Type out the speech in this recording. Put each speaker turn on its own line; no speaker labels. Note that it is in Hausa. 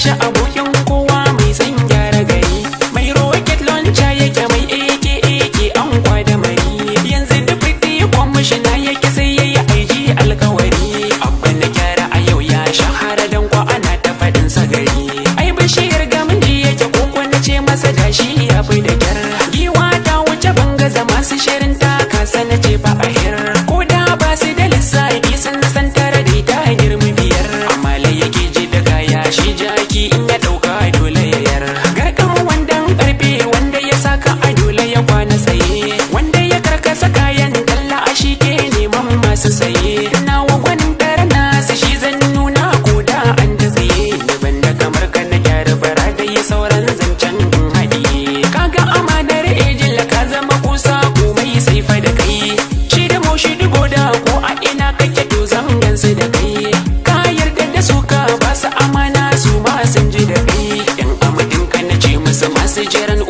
shi abokin kowa mai san gyara gari. Mai rocket launcher yake mai ake an kwada mari. Yanzu deputy commissioner yake sai yayi aiji alkawari. Abban na gyara a yau ya shahara dan kwa ana ta fadin sa gari. Ai bashir gamji yake koko na ce masa dashi ya fi da kyar. Giwa ta wuce bangaza masu shirin ta kasa na ce fa ahir. Ko da ba su da lissafi sun san tare da ita girmi biyar. Amma lai yake ji da kaya shi jaki in ya dauka dole ya yar. Garkan wandan karfe wanda ya saka a dole ya kwana tsaye. Wanda ya karkasa kayan talla a shi ke neman masu saye. Nawa gwanin tara nasu shi zan nuna ko da an da tsaye. Daban da kamar ka na gyara bara da yi sauran zancen haɗi. Kaga amanar ejila ka zama kusa komai sai fa da kai. Shi da mo shi digo da ko a ina kake to zan gansu da kai. Ka yarda da su ka ba su amana su ma sun ji da kai. Yan amadin ka na ce musu masu jiran